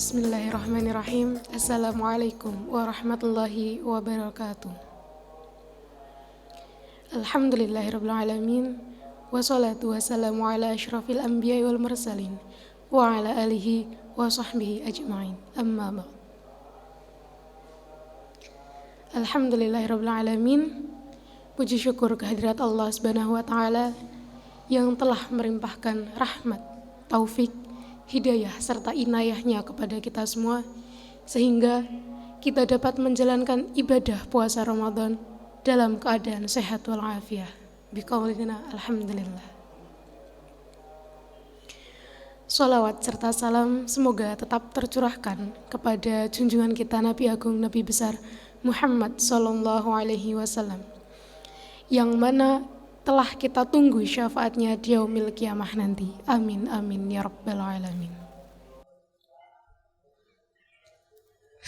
Bismillahirrahmanirrahim. Assalamualaikum warahmatullahi wabarakatuh. Alhamdulillahirabbil alamin. Wassalatu wassalamu ala asyrafil anbiya'i wal mursalin wa ala alihi wa sahbihi ajma'in. Amma ba'd. Alhamdulillahirabbil alamin. Puji syukur kehadirat Allah Subhanahu wa taala yang telah melimpahkan rahmat, taufik, hidayah serta inayahnya kepada kita semua sehingga kita dapat menjalankan ibadah puasa Ramadan dalam keadaan sehat walafiat. Biqaulina alhamdulillah. Shalawat serta salam semoga tetap tercurahkan kepada junjungan kita Nabi Agung Nabi Besar Muhammad sallallahu alaihi wasallam yang mana telah kita tunggu syafaatnya di yaumil qiyamah nanti. Amin amin ya rabbal alamin.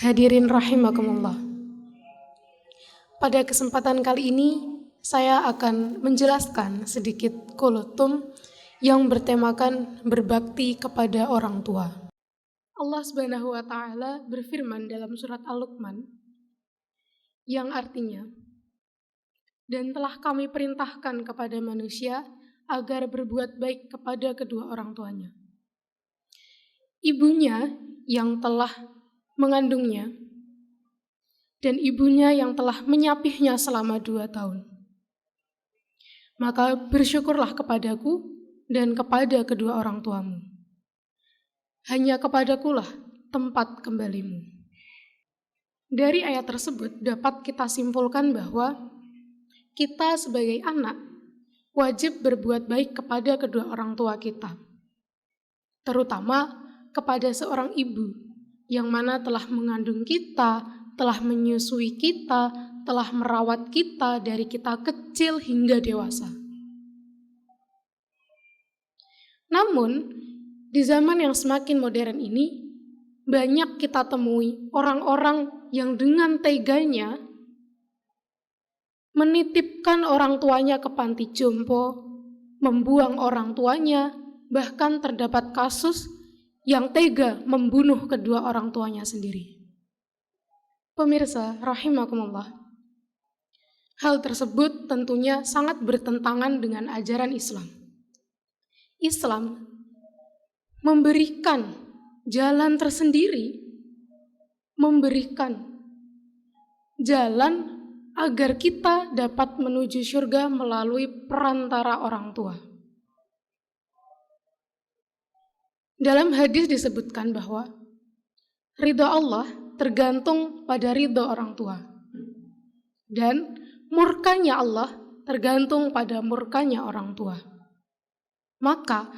Hadirin rahimakumullah. Pada kesempatan kali ini saya akan menjelaskan sedikit kulutum yang bertemakan berbakti kepada orang tua. Allah Subhanahu wa taala berfirman dalam surat Al-Luqman yang artinya, dan telah kami perintahkan kepada manusia agar berbuat baik kepada kedua orang tuanya. Ibunya yang telah mengandungnya dan ibunya yang telah menyapihnya selama 2 tahun. Maka bersyukurlah kepadaku dan kepada kedua orang tuamu. Hanya kepadakulah tempat kembalimu. Dari ayat tersebut dapat kita simpulkan bahwa kita sebagai anak wajib berbuat baik kepada kedua orang tua kita, terutama kepada seorang ibu yang mana telah mengandung kita, telah menyusui kita, telah merawat kita dari kita kecil hingga dewasa. Namun, di zaman yang semakin modern ini, banyak kita temui orang-orang yang dengan teganya menitipkan orang tuanya ke panti jompo, membuang orang tuanya, bahkan terdapat kasus yang tega membunuh kedua orang tuanya sendiri. Pemirsa rahimakumullah, hal tersebut tentunya sangat bertentangan dengan ajaran Islam. Islam memberikan jalan tersendiri, memberikan jalan agar kita dapat menuju surga melalui perantara orang tua. Dalam hadis disebutkan bahwa ridha Allah tergantung pada ridha orang tua. Dan murkanya Allah tergantung pada murkanya orang tua. Maka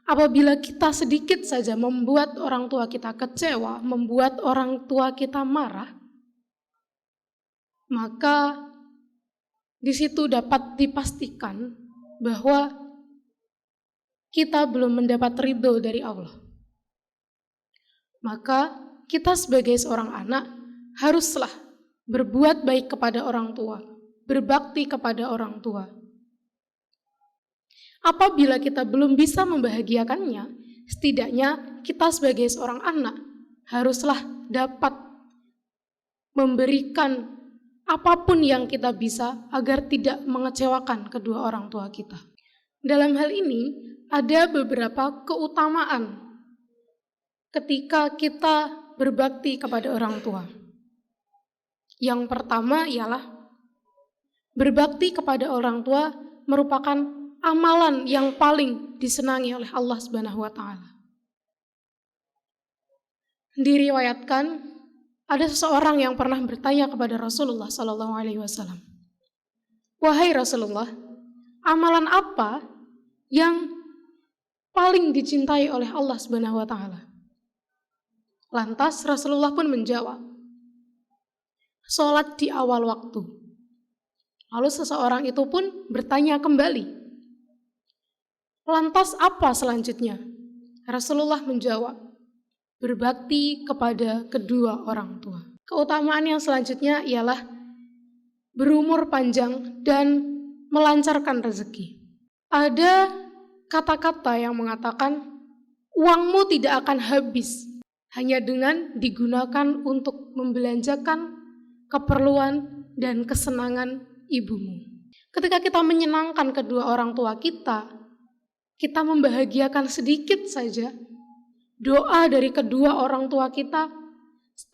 apabila kita sedikit saja membuat orang tua kita kecewa, membuat orang tua kita marah, maka di situ dapat dipastikan bahwa kita belum mendapat ridho dari Allah. Maka kita sebagai seorang anak haruslah berbuat baik kepada orang tua, berbakti kepada orang tua. Apabila kita belum bisa membahagiakannya, setidaknya kita sebagai seorang anak haruslah dapat memberikan apapun yang kita bisa agar tidak mengecewakan kedua orang tua kita. Dalam hal ini ada beberapa keutamaan ketika kita berbakti kepada orang tua. Yang pertama ialah berbakti kepada orang tua merupakan amalan yang paling disenangi oleh Allah Subhanahu wa taala. Diriwayatkan ada seseorang yang pernah bertanya kepada Rasulullah sallallahu alaihi wasallam, "Wahai Rasulullah, amalan apa yang paling dicintai oleh Allah Subhanahu wa taala?" Lantas Rasulullah pun menjawab, "Salat di awal waktu." Lalu seseorang itu pun bertanya kembali, "Lantas apa selanjutnya?" Rasulullah menjawab, berbakti kepada kedua orang tua. Keutamaan yang selanjutnya ialah berumur panjang dan melancarkan rezeki. Ada kata-kata yang mengatakan uangmu tidak akan habis hanya dengan digunakan untuk membelanjakan keperluan dan kesenangan ibumu. Ketika kita menyenangkan kedua orang tua kita membahagiakan sedikit saja, doa dari kedua orang tua kita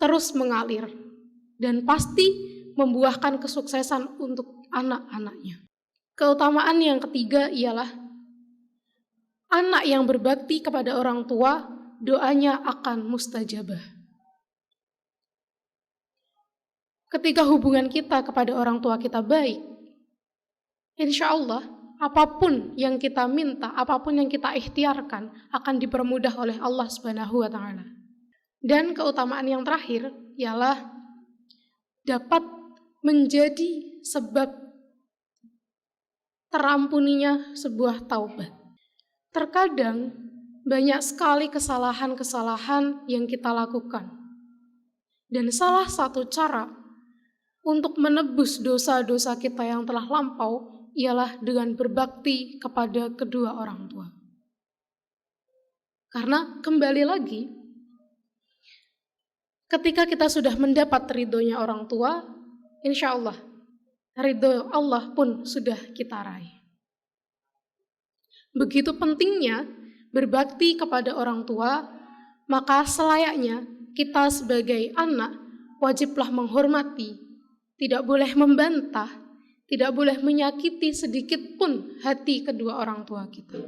terus mengalir dan pasti membuahkan kesuksesan untuk anak-anaknya. Keutamaan yang ketiga ialah anak yang berbakti kepada orang tua, doanya akan mustajabah. Ketika hubungan kita kepada orang tua kita baik, insya Allah apapun yang kita minta, apapun yang kita ikhtiarkan akan dipermudah oleh Allah Subhanahu wa Ta'ala. Dan keutamaan yang terakhir ialah dapat menjadi sebab terampuninya sebuah taubat. Terkadang banyak sekali kesalahan-kesalahan yang kita lakukan. Dan salah satu cara untuk menebus dosa-dosa kita yang telah lampau ialah dengan berbakti kepada kedua orang tua. Karena kembali lagi, ketika kita sudah mendapat ridhonya orang tua, insya Allah ridho Allah pun sudah kita raih. Begitu pentingnya berbakti kepada orang tua, maka selayaknya kita sebagai anak wajiblah menghormati, tidak boleh membantah, tidak boleh menyakiti sedikit pun hati kedua orang tua kita.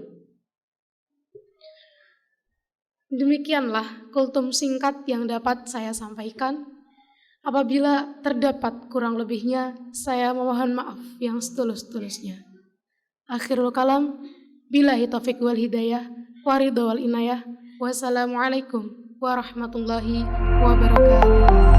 Demikianlah kultum singkat yang dapat saya sampaikan. Apabila terdapat kurang lebihnya, saya memohon maaf yang setulus-tulusnya. Akhirul kalam, billahi taufiq wal hidayah, waridho wal inayah. Wassalamualaikum warahmatullahi wabarakatuh.